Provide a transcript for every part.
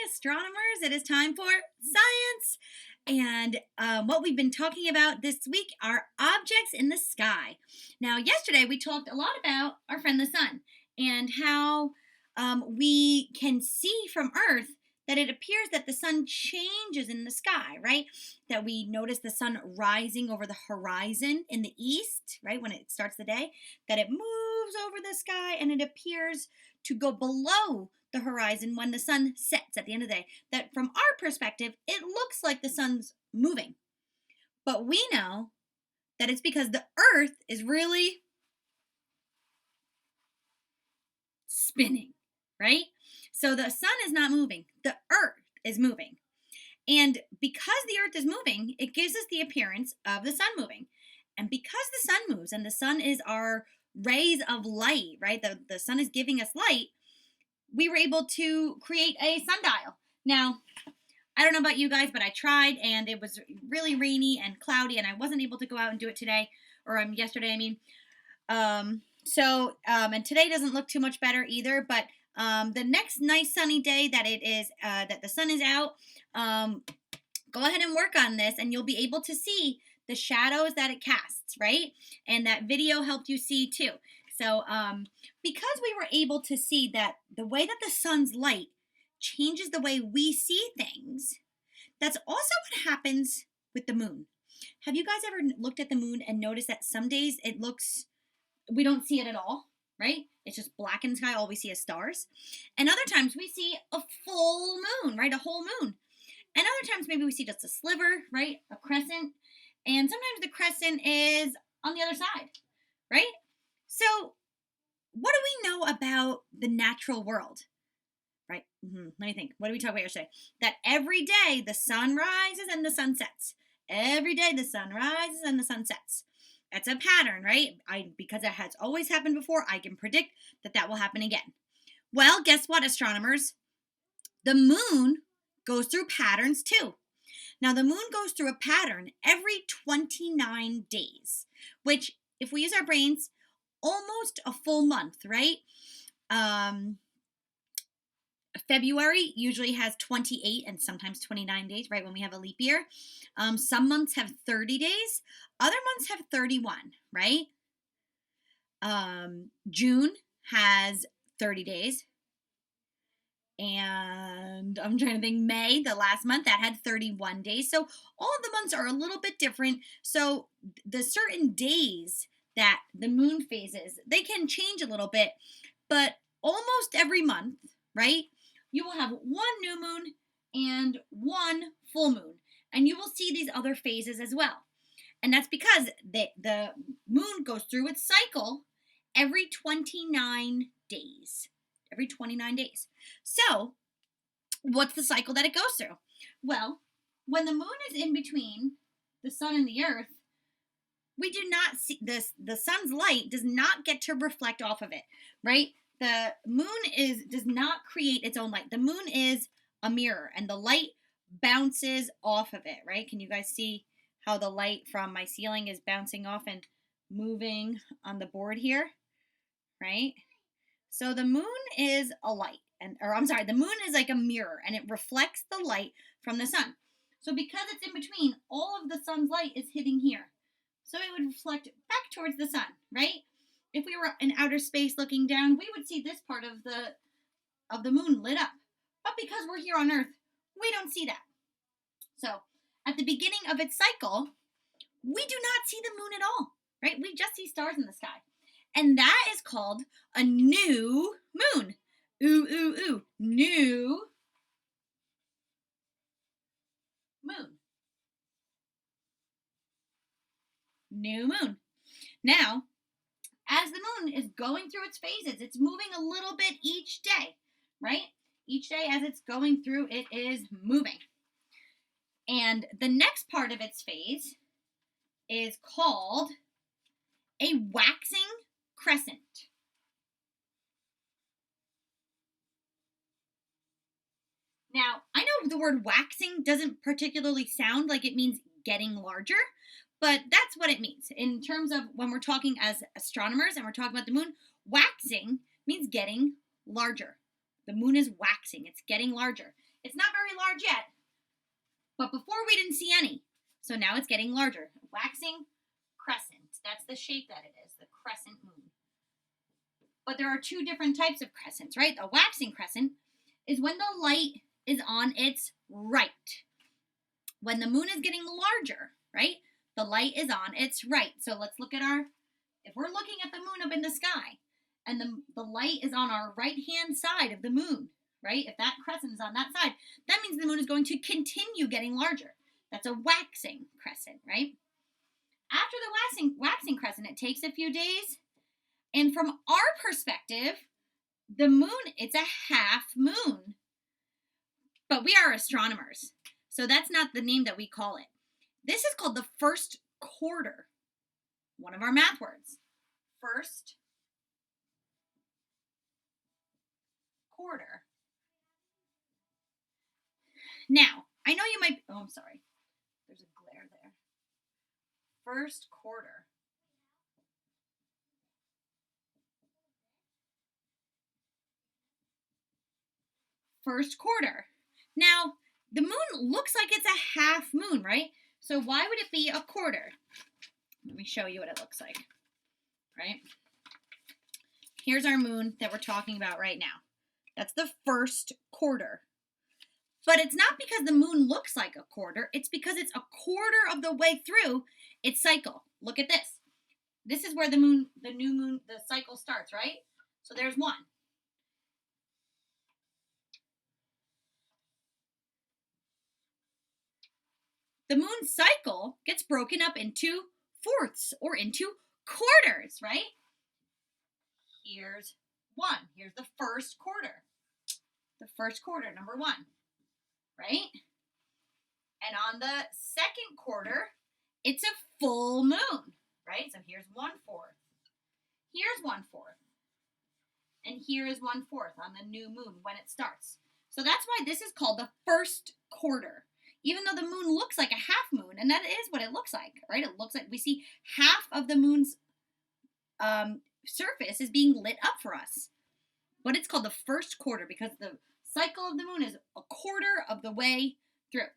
astronomers. It is time for science. And what we've been talking about this week are objects in the sky. Now, yesterday we talked a lot about our friend the sun and how we can see from Earth that it appears that the sun changes in the sky, right? That we notice the sun rising over the horizon in the east, right? When it starts the day, that it moves over the sky and it appears to go below the horizon when the sun sets at the end of the day. That from our perspective, it looks like the sun's moving. But we know that it's because the Earth is really spinning, right? So the sun is not moving, the Earth is moving. And because the Earth is moving, it gives us the appearance of the sun moving. And because the sun moves, and the sun is our rays of light, right? The sun is giving us light, we were able to create a sundial. Now, I don't know about you guys, but I tried, and it was really rainy and cloudy, and I wasn't able to go out and do it today, or yesterday, I mean. And today doesn't look too much better either, but the next nice sunny day that it is, that the sun is out, go ahead and work on this, and you'll be able to see the shadows that it casts, right? And that video helped you see too. So, because we were able to see that the way that the sun's light changes the way we see things, that's also what happens with the moon. Have you guys ever looked at the moon and noticed that some days we don't see it at all, right? It's just black in the sky, all we see is stars. And other times we see a full moon, right? A whole moon. And other times maybe we see just a sliver, right? A crescent. And sometimes the crescent is on the other side, right? So what do we know about the natural world, right? Let me think. What did we talk about yesterday? That every day the sun rises and the sun sets. Every day the sun rises and the sun sets. That's a pattern, right? Because it has always happened before, I can predict that will happen again. Well, guess what, astronomers? The moon goes through patterns too. Now, the moon goes through a pattern every 29 days, which, if we use our brains, almost a full month, right? February usually has 28 and sometimes 29 days, right, when we have a leap year. Some months have 30 days. Other months have 31, right? June has 30 days. And I'm trying to think, May, the last month, that had 31 days. So all of the months are a little bit different. So the certain days that the moon phases, they can change a little bit. But almost every month, right, you will have one new moon and one full moon. And you will see these other phases as well. And that's because the moon goes through its cycle every 29 days. Every 29 days. So, what's the cycle that it goes through? Well, when the moon is in between the sun and the earth, we do not see this. The sun's light does not get to reflect off of it, right? The moon does not create its own light. The moon is a mirror, and the light bounces off of it, right? Can you guys see how the light from my ceiling is bouncing off and moving on the board here, right? So the moon is a light, the moon is like a mirror, and it reflects the light from the sun. So because it's in between, all of the sun's light is hitting here. So it would reflect back towards the sun, right? If we were in outer space looking down, we would see this part of the moon lit up. But because we're here on Earth, we don't see that. So at the beginning of its cycle, we do not see the moon at all, right? We just see stars in the sky. And that is called a new moon. Ooh, ooh, ooh. New moon. New moon. Now, as the moon is going through its phases, it's moving a little bit each day, right? Each day as it's going through, it is moving. And the next part of its phase is called a waxing crescent. Now, I know the word waxing doesn't particularly sound like it means getting larger, but that's what it means. In terms of when we're talking as astronomers and we're talking about the moon, waxing means getting larger. The moon is waxing. It's getting larger. It's not very large yet, but before we didn't see any. So now it's getting larger. Waxing crescent. That's the shape that it is, the crescent moon. But there are two different types of crescents, right? A waxing crescent is when the light is on its right. When the moon is getting larger, right? The light is on its right. So let's look at if we're looking at the moon up in the sky and the light is on our right-hand side of the moon, right? If that crescent is on that side, that means the moon is going to continue getting larger. That's a waxing crescent, right? After the waxing crescent, it takes a few days. And from our perspective, the moon, it's a half moon. But we are astronomers, so that's not the name that we call it. This is called the first quarter. One of our math words. First quarter. Now, I know you might, I'm sorry. There's a glare there. First quarter. First quarter. Now, the moon looks like it's a half moon, right? So why would it be a quarter? Let me show you what it looks like, right? Here's our moon that we're talking about right now. That's the first quarter. But it's not because the moon looks like a quarter. It's because it's a quarter of the way through its cycle. Look at this. This is where the new moon, the cycle starts, right? So there's one. The moon cycle gets broken up into fourths or into quarters, right? Here's one. Here's the first quarter. The first quarter, number one, right? And on the second quarter, it's a full moon, right? So here's 1/4. Here's 1/4. And here is 1/4 on the new moon when it starts. So that's why this is called the first quarter. Even though the moon looks like a half moon, and that is what it looks like, right? It looks like we see half of the moon's surface is being lit up for us. But it's called the first quarter because the cycle of the moon is a quarter of the way through.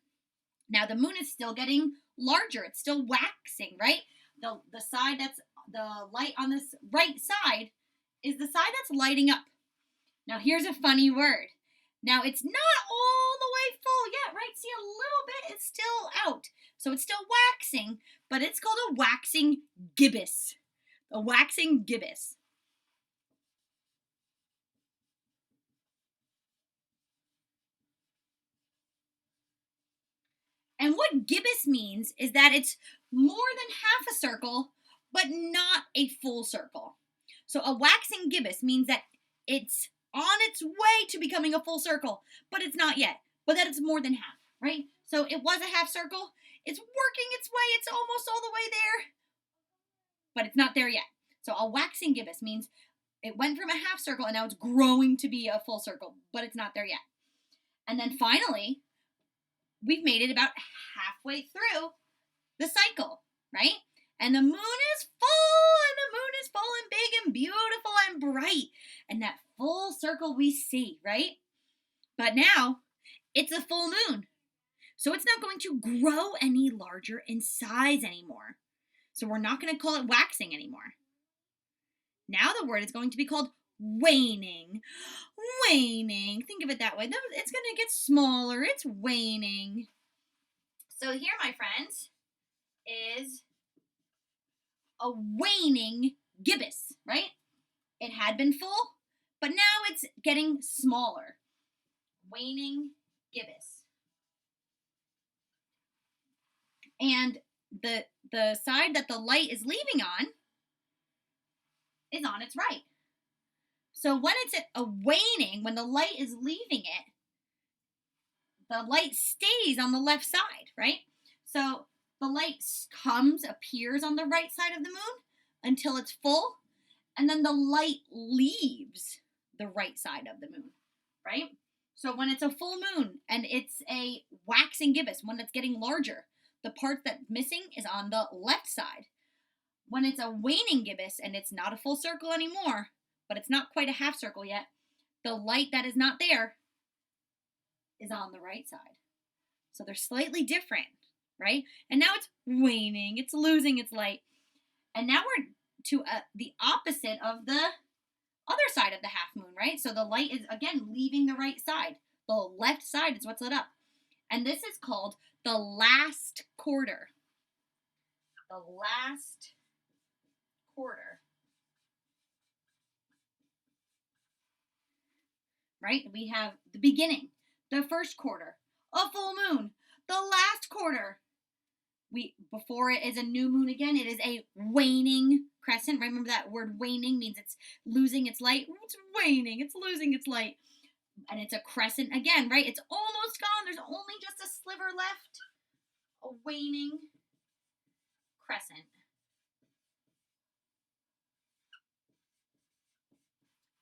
Now the moon is still getting larger. It's still waxing, right? The side that's the light on this right side is the side that's lighting up. Now here's a funny word. Now it's not all the way full yet, right? See, a little bit is still out. So it's still waxing, but it's called a waxing gibbous. A waxing gibbous. And what gibbous means is that it's more than half a circle, but not a full circle. So a waxing gibbous means that it's on its way to becoming a full circle, but it's not yet, but that it's more than half, right? So it was a half circle. It's working its way. It's almost all the way there, but it's not there yet. So a waxing gibbous means it went from a half circle and now it's growing to be a full circle, but it's not there yet. And then finally, we've made it about halfway through the cycle, right? And the moon is full, and the moon is full and big and beautiful and bright. And that full circle we see, right? But now, it's a full moon. So it's not going to grow any larger in size anymore. So we're not going to call it waxing anymore. Now the word is going to be called waning. Waning. Think of it that way. It's going to get smaller. It's waning. So here, my friends, is a waning gibbous, right? It had been full, but now it's getting smaller. Waning gibbous. And the side that the light is leaving on is on its right. So when it's at a waning, when the light is leaving it, the light stays on the left side, right? So the light appears on the right side of the moon until it's full, and then the light leaves the right side of the moon, right? So when it's a full moon and it's a waxing gibbous, one that's getting larger, the part that's missing is on the left side. When it's a waning gibbous and it's not a full circle anymore, but it's not quite a half circle yet, the light that is not there is on the right side. So they're slightly different, right? And now it's waning, it's losing its light. And now we're to the opposite of the other side of the half moon, right? So the light is, again, leaving the right side. The left side is what's lit up. And this is called the last quarter. The last quarter. Right? We have the beginning, the first quarter, a full moon, the last quarter. Before it is a new moon again, it is a waning crescent. Remember that word waning means it's losing its light. It's waning, it's losing its light. And it's a crescent again, right? It's almost gone. There's only just a sliver left. A waning crescent.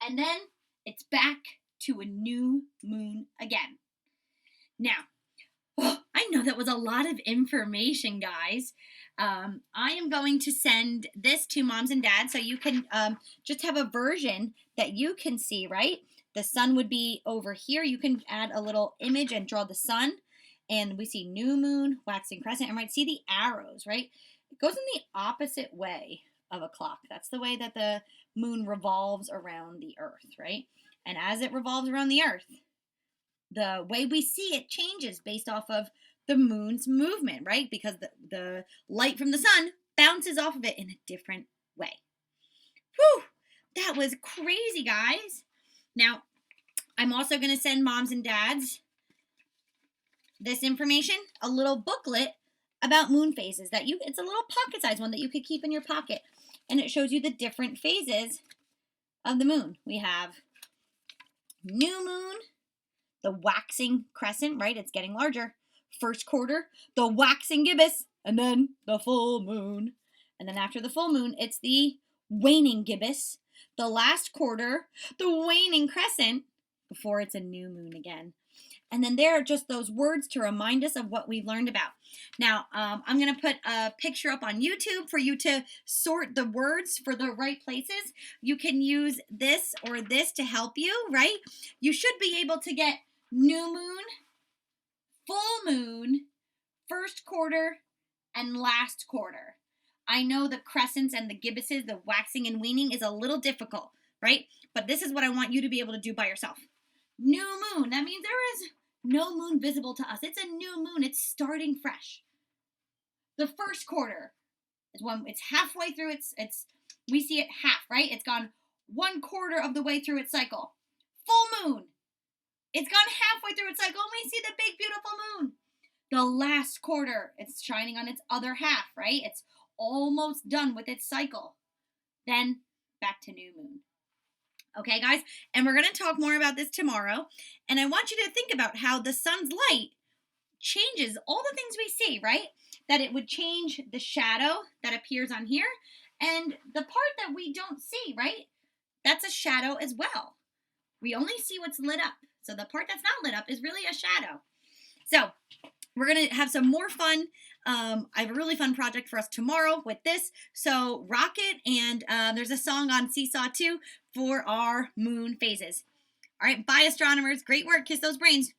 And then it's back to a new moon again. Now, I know that was a lot of information, guys. I am going to send this to moms and dads so you can just have a version that you can see, right? The sun would be over here. You can add a little image and draw the sun. And we see new moon, waxing crescent, and right, see the arrows, right? It goes in the opposite way of a clock. That's the way that the moon revolves around the earth, right? And as it revolves around the earth, the way we see it changes based off of the moon's movement, right? Because the light from the sun bounces off of it in a different way. Whew, that was crazy, guys. Now, I'm also going to send moms and dads this information, a little booklet about moon phases it's a little pocket-sized one that you could keep in your pocket. And it shows you the different phases of the moon. We have new moon, the waxing crescent, right? It's getting larger. First quarter, the waxing gibbous, and then the full moon. And then after the full moon, it's the waning gibbous. The last quarter, the waning crescent, before it's a new moon again. And then there are just those words to remind us of what we've learned about. Now, I'm going to put a picture up on YouTube for you to sort the words for the right places. You can use this or this to help you, right? You should be able to get new moon, full moon, first quarter, and last quarter. I know the crescents and the gibbuses, the waxing and waning is a little difficult, right? But this is what I want you to be able to do by yourself. New moon, that means there is no moon visible to us. It's a new moon. It's starting fresh. The first quarter is when it's halfway through we see it half, right? It's gone 1/4 of the way through its cycle. Full moon. It's gone halfway through its cycle and we see the big beautiful moon. The last quarter, it's shining on its other half, right? It's almost done with its cycle. Then back to new moon. Okay, guys? And we're going to talk more about this tomorrow. And I want you to think about how the sun's light changes all the things we see, right? That it would change the shadow that appears on here. And the part that we don't see, right? That's a shadow as well. We only see what's lit up. So the part that's not lit up is really a shadow. So we're going to have some more fun. I have a really fun project for us tomorrow with this. So rock it. And there's a song on Seesaw too for our moon phases. All right, bye astronomers. Great work. Kiss those brains.